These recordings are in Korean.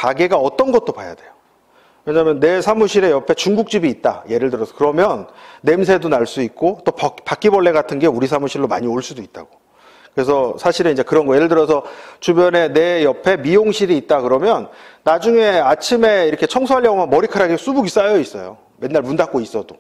가게가 어떤 것도 봐야 돼요. 왜냐하면 내 사무실에 옆에 중국집이 있다, 예를 들어서. 그러면 냄새도 날 수 있고 또 바퀴벌레 같은 게 우리 사무실로 많이 올 수도 있다고. 그래서 사실은 이제 그런 거, 예를 들어서 주변에 내 옆에 미용실이 있다 그러면 나중에 아침에 이렇게 청소하려고 하면 머리카락에 수북이 쌓여 있어요. 맨날 문 닫고 있어도.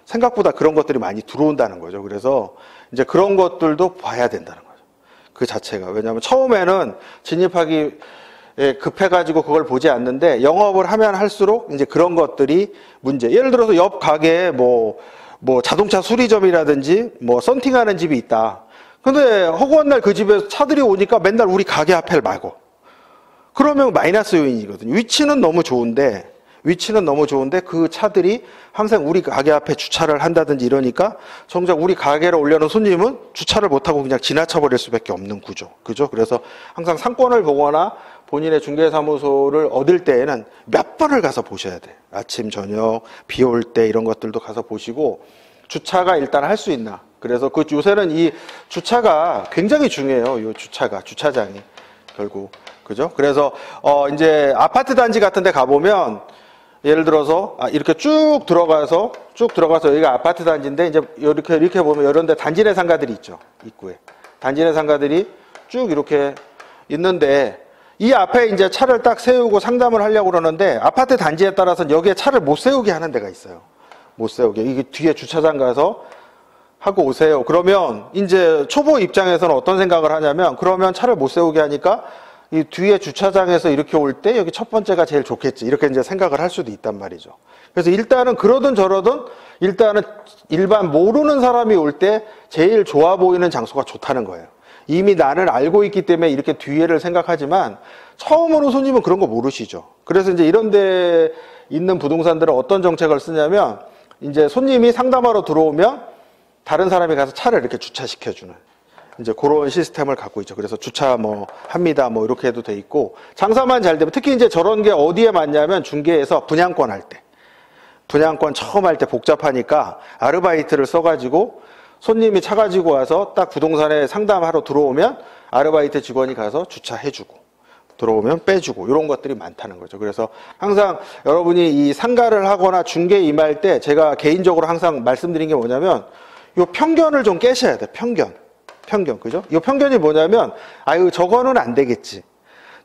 생각보다 그런 것들이 많이 들어온다는 거죠. 그래서 이제 그런 것들도 봐야 된다는 거죠. 그 자체가. 왜냐하면 처음에는 진입하기 급해가지고 그걸 보지 않는데 영업을 하면 할수록 이제 그런 것들이 문제. 예를 들어서 옆 가게에 뭐 자동차 수리점이라든지 뭐 썬팅하는 집이 있다. 근데 허구한 날 그 집에 차들이 오니까 맨날 우리 가게 앞을 막어. 그러면 마이너스 요인이거든요. 위치는 너무 좋은데 그 차들이 항상 우리 가게 앞에 주차를 한다든지 이러니까 정작 우리 가게로 오려는 손님은 주차를 못하고 그냥 지나쳐 버릴 수밖에 없는 구조. 그죠? 그래서 항상 상권을 보거나 본인의 중개사무소를 얻을 때에는 몇 번을 가서 보셔야 돼. 아침, 저녁, 비 올 때 이런 것들도 가서 보시고 주차가 일단 할 수 있나. 그래서 요새는 이 주차가 굉장히 중요해요. 이 주차장이 결국. 그죠? 그래서 이제 아파트 단지 같은 데 가보면 예를 들어서 이렇게 쭉 들어가서 여기가 아파트 단지인데 이제 이렇게 보면 이런 데 단지 내 상가들이 있죠. 입구에. 단지 내 상가들이 쭉 이렇게 있는데 이 앞에 이제 차를 딱 세우고 상담을 하려고 그러는데 아파트 단지에 따라서는 여기에 차를 못 세우게 하는 데가 있어요. 못 세우게. 이게 뒤에 주차장 가서 하고 오세요. 그러면 이제 초보 입장에서는 어떤 생각을 하냐면 그러면 차를 못 세우게 하니까 이 뒤에 주차장에서 이렇게 올 때 여기 첫 번째가 제일 좋겠지. 이렇게 이제 생각을 할 수도 있단 말이죠. 그래서 일단은 그러든 저러든 일단은 일반 모르는 사람이 올 때 제일 좋아 보이는 장소가 좋다는 거예요. 이미 나는 알고 있기 때문에 이렇게 뒤에를 생각하지만 처음 오는 손님은 그런 거 모르시죠. 그래서 이제 이런 데 있는 부동산들은 어떤 정책을 쓰냐면 이제 손님이 상담하러 들어오면 다른 사람이 가서 차를 이렇게 주차시켜주는 이제 그런 시스템을 갖고 있죠. 그래서 주차 합니다. 이렇게 해도 돼 있고 장사만 잘 되면 특히 이제 저런 게 어디에 맞냐면 중개에서 분양권 할 때. 분양권 처음 할 때 복잡하니까 아르바이트를 써가지고 손님이 차 가지고 와서 딱 부동산에 상담하러 들어오면 아르바이트 직원이 가서 주차해주고 들어오면 빼주고 이런 것들이 많다는 거죠. 그래서 항상 여러분이 이 상가를 하거나 중개 임할 때 제가 개인적으로 항상 말씀드린 게 뭐냐면 요 편견을 좀 깨셔야 돼. 편견. 그죠? 이 편견이 뭐냐면 아유 저거는 안 되겠지.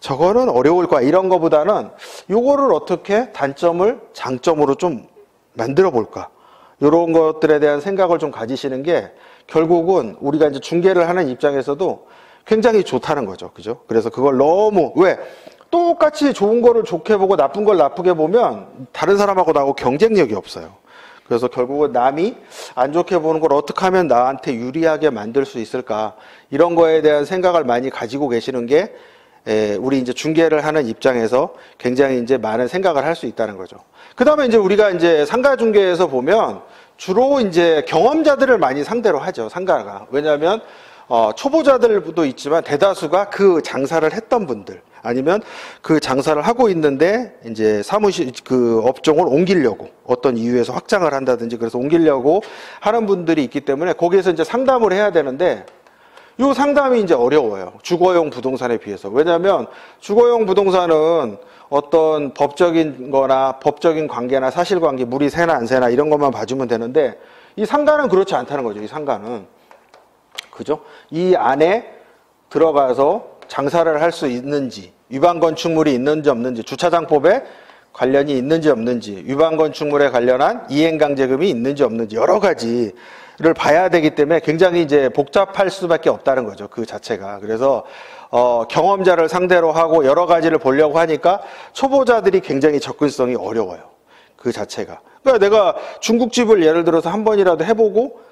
저거는 어려울 거야. 이런 거보다는 요거를 어떻게 단점을 장점으로 좀 만들어 볼까. 이런 것들에 대한 생각을 좀 가지시는 게 결국은 우리가 이제 중개를 하는 입장에서도 굉장히 좋다는 거죠. 그죠? 그래서 그걸 너무 왜 똑같이 좋은 거를 좋게 보고 나쁜 걸 나쁘게 보면 다른 사람하고 나하고 경쟁력이 없어요. 그래서 결국은 남이 안 좋게 보는 걸 어떻게 하면 나한테 유리하게 만들 수 있을까 이런 거에 대한 생각을 많이 가지고 계시는 게 우리 이제 중개를 하는 입장에서 굉장히 이제 많은 생각을 할 수 있다는 거죠. 그 다음에 이제 우리가 이제 상가 중개에서 보면 주로 이제 경험자들을 많이 상대로 하죠. 상가가. 왜냐하면 초보자들도 있지만 대다수가 그 장사를 했던 분들 아니면 그 장사를 하고 있는데 이제 사무실 그 업종을 옮기려고 어떤 이유에서 확장을 한다든지 그래서 옮기려고 하는 분들이 있기 때문에 거기에서 이제 상담을 해야 되는데 이 상담이 이제 어려워요. 주거용 부동산에 비해서. 왜냐하면 주거용 부동산은 어떤 법적인 거나 법적인 관계나 사실관계 물이 새나 안 새나 이런 것만 봐주면 되는데 이 상가는 그렇지 않다는 거죠. 이 상가는. 그죠? 이 안에 들어가서 장사를 할 수 있는지, 위반 건축물이 있는지 없는지, 주차장법에 관련이 있는지 없는지, 위반 건축물에 관련한 이행강제금이 있는지 없는지 여러 가지를 봐야 되기 때문에 굉장히 이제 복잡할 수밖에 없다는 거죠. 그 자체가. 그래서 경험자를 상대로 하고 여러 가지를 보려고 하니까 초보자들이 굉장히 접근성이 어려워요. 그 자체가. 그러니까 내가 중국집을 예를 들어서 한 번이라도 해보고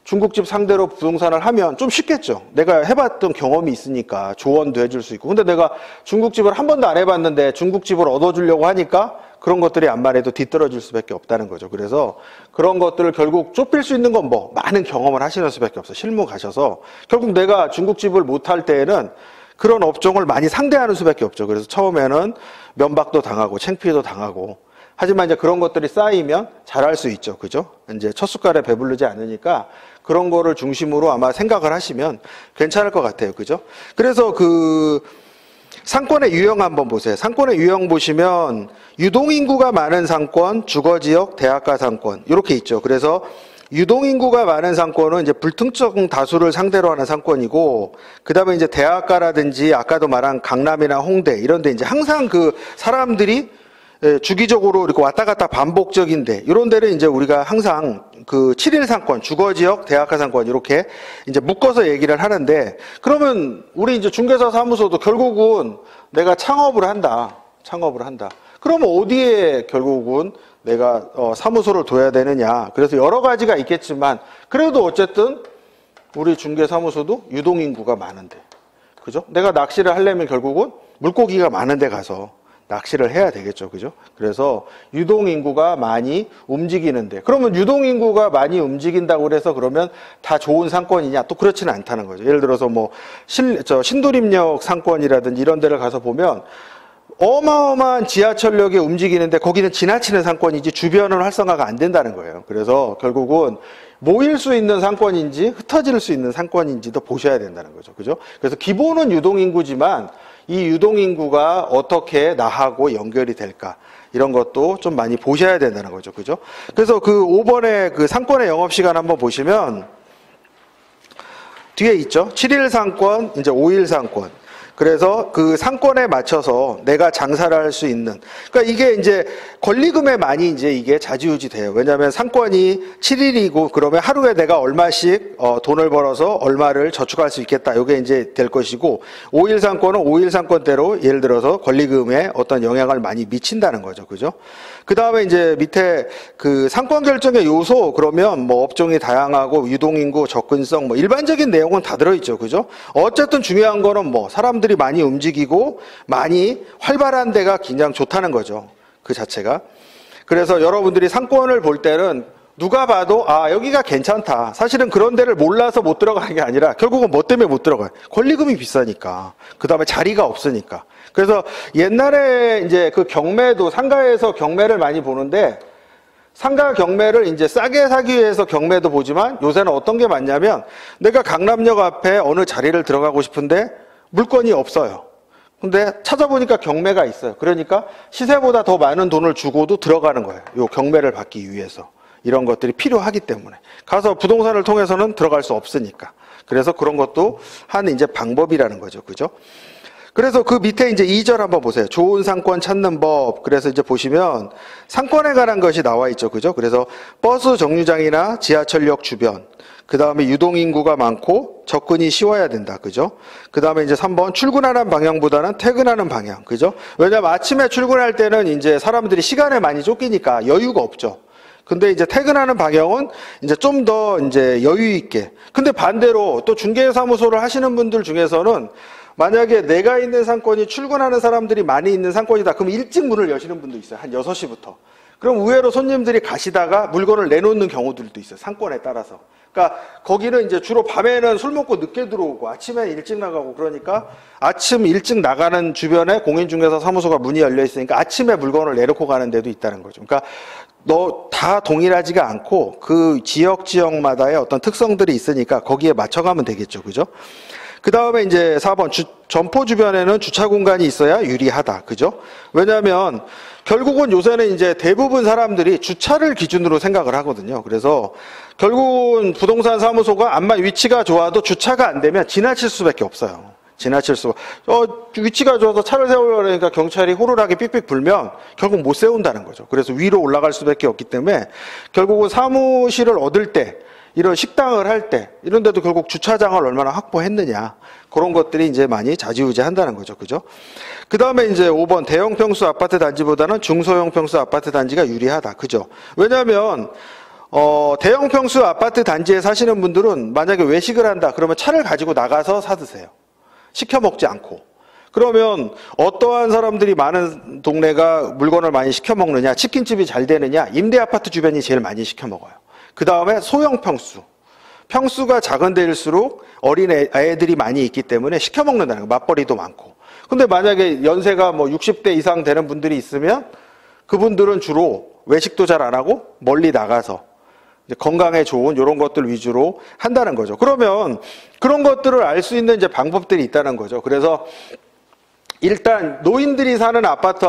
중국집 상대로 부동산을 하면 좀 쉽겠죠. 내가 해봤던 경험이 있으니까 조언도 해줄 수 있고. 근데 내가 중국집을 한 번도 안 해봤는데 중국집을 얻어주려고 하니까 그런 것들이 암만 해도 뒤떨어질 수밖에 없다는 거죠. 그래서 그런 것들을 결국 좁힐 수 있는 건 많은 경험을 하시는 수밖에 없어요. 실무 가셔서. 결국 내가 중국집을 못할 때에는 그런 업종을 많이 상대하는 수밖에 없죠. 그래서 처음에는 면박도 당하고 창피도 당하고 하지만 이제 그런 것들이 쌓이면 잘할 수 있죠. 그죠? 이제 첫 숟갈에 배부르지 않으니까 그런 거를 중심으로 아마 생각을 하시면 괜찮을 것 같아요. 그죠? 그래서 상권의 유형 한번 보세요. 상권의 유형 보시면 유동인구가 많은 상권, 주거지역, 대학가 상권 이렇게 있죠. 그래서 유동인구가 많은 상권은 이제 불특정 다수를 상대로 하는 상권이고, 그 다음에 이제 대학가라든지 아까도 말한 강남이나 홍대 이런 데 이제 항상 그 사람들이 주기적으로 이렇게 왔다 갔다 반복적인데, 이런 데를 이제 우리가 항상 그 7일 상권, 주거지역, 대학가 상권 이렇게 이제 묶어서 얘기를 하는데, 그러면 우리 이제 중개사 사무소도 결국은 내가 창업을 한다. 그러면 어디에 결국은 내가 사무소를 둬야 되느냐. 그래서 여러 가지가 있겠지만, 그래도 어쨌든 우리 중개사무소도 유동인구가 많은데, 그죠? 내가 낚시를 하려면 결국은 물고기가 많은 데 가서 낚시를 해야 되겠죠. 그죠? 그래서 유동인구가 많이 움직이는데, 그러면 유동인구가 많이 움직인다고 해서 그러면 다 좋은 상권이냐? 또 그렇지는 않다는 거죠. 예를 들어서 뭐 신도림역 상권이라든지 이런 데를 가서 보면 어마어마한 지하철역이 움직이는데 거기는 지나치는 상권이지 주변은 활성화가 안 된다는 거예요. 그래서 결국은 모일 수 있는 상권인지 흩어질 수 있는 상권인지도 보셔야 된다는 거죠. 그죠? 그래서 기본은 유동인구지만 이 유동인구가 어떻게 나하고 연결이 될까, 이런 것도 좀 많이 보셔야 된다는 거죠. 그죠? 그래서 그 5번의 그 상권의 영업시간 한번 보시면 뒤에 있죠. 7일 상권, 이제 5일 상권. 그래서 그 상권에 맞춰서 내가 장사를 할 수 있는, 그러니까 이게 이제 권리금에 많이 이제 이게 좌지우지 돼요. 왜냐하면 상권이 7일이고 그러면 하루에 내가 얼마씩 돈을 벌어서 얼마를 저축할 수 있겠다. 이게 이제 될 것이고, 5일 상권은 5일 상권대로 예를 들어서 권리금에 어떤 영향을 많이 미친다는 거죠. 그죠? 그 다음에 이제 밑에 그 상권 결정의 요소, 그러면 뭐 업종이 다양하고 유동인구, 접근성, 뭐 일반적인 내용은 다 들어있죠. 그죠? 어쨌든 중요한 거는 뭐 사람들이 많이 움직이고 많이 활발한 데가 굉장히 좋다는 거죠. 그 자체가. 그래서 여러분들이 상권을 볼 때는 누가 봐도 아, 여기가 괜찮다. 사실은 그런 데를 몰라서 못 들어가는 게 아니라 결국은 뭐 때문에 못 들어가요? 권리금이 비싸니까. 그 다음에 자리가 없으니까. 그래서 옛날에 이제 그 경매도 상가에서 경매를 많이 보는데, 상가 경매를 이제 싸게 사기 위해서 경매도 보지만 요새는 어떤 게 많냐면 내가 강남역 앞에 어느 자리를 들어가고 싶은데 물건이 없어요. 근데 찾아보니까 경매가 있어요. 그러니까 시세보다 더 많은 돈을 주고도 들어가는 거예요. 요 경매를 받기 위해서. 이런 것들이 필요하기 때문에. 가서 부동산을 통해서는 들어갈 수 없으니까. 그래서 그런 것도 한 이제 방법이라는 거죠. 그죠? 그래서 그 밑에 이제 2절 한번 보세요. 좋은 상권 찾는 법. 그래서 이제 보시면 상권에 관한 것이 나와 있죠. 그죠? 그래서 버스 정류장이나 지하철역 주변. 그 다음에 유동인구가 많고 접근이 쉬워야 된다. 그죠? 그 다음에 이제 3번 출근하는 방향보다는 퇴근하는 방향. 그죠? 왜냐면 아침에 출근할 때는 이제 사람들이 시간에 많이 쫓기니까 여유가 없죠. 근데 이제 퇴근하는 방향은 이제 좀 더 이제 여유 있게. 근데 반대로 또 중개사무소를 하시는 분들 중에서는 만약에 내가 있는 상권이 출근하는 사람들이 많이 있는 상권이다. 그럼 일찍 문을 여시는 분도 있어요. 한 6시부터. 그럼 의외로 손님들이 가시다가 물건을 내놓는 경우들도 있어요. 상권에 따라서. 그러니까 거기는 이제 주로 밤에는 술 먹고 늦게 들어오고 아침에 일찍 나가고, 그러니까 아침 일찍 나가는 주변에 공인중개사 사무소가 문이 열려 있으니까 아침에 물건을 내놓고 가는 데도 있다는 거죠. 그러니까 다 동일하지가 않고 그 지역마다의 어떤 특성들이 있으니까 거기에 맞춰가면 되겠죠. 그죠? 그 다음에 이제 4번 점포 주변에는 주차 공간이 있어야 유리하다. 그죠? 왜냐하면 결국은 요새는 이제 대부분 사람들이 주차를 기준으로 생각을 하거든요. 그래서 결국은 부동산 사무소가 암만 위치가 좋아도 주차가 안 되면 지나칠 수밖에 없어요. 지나칠 수가. 위치가 좋아서 차를 세우려니까 경찰이 호루라기 삑삑 불면 결국 못 세운다는 거죠. 그래서 위로 올라갈 수밖에 없기 때문에 결국은 사무실을 얻을 때, 이런 식당을 할 때, 이런 데도 결국 주차장을 얼마나 확보했느냐. 그런 것들이 이제 많이 좌지우지 한다는 거죠. 그죠? 그 다음에 이제 5번 대형 평수 아파트 단지보다는 중소형 평수 아파트 단지가 유리하다. 그죠? 왜냐하면, 대형 평수 아파트 단지에 사시는 분들은 만약에 외식을 한다. 그러면 차를 가지고 나가서 사 드세요. 시켜 먹지 않고. 그러면 어떠한 사람들이 많은 동네가 물건을 많이 시켜 먹느냐, 치킨집이 잘 되느냐, 임대 아파트 주변이 제일 많이 시켜 먹어요. 그 다음에 소형 평수. 평수가 작은 데일수록 어린 아이들이 많이 있기 때문에 시켜 먹는다는 거, 맞벌이도 많고. 근데 만약에 연세가 뭐 60대 이상 되는 분들이 있으면 그분들은 주로 외식도 잘 안 하고 멀리 나가서 이제 건강에 좋은 이런 것들 위주로 한다는 거죠. 그러면 그런 것들을 알 수 있는 이제 방법들이 있다는 거죠. 그래서 일단 노인들이 사는 아파트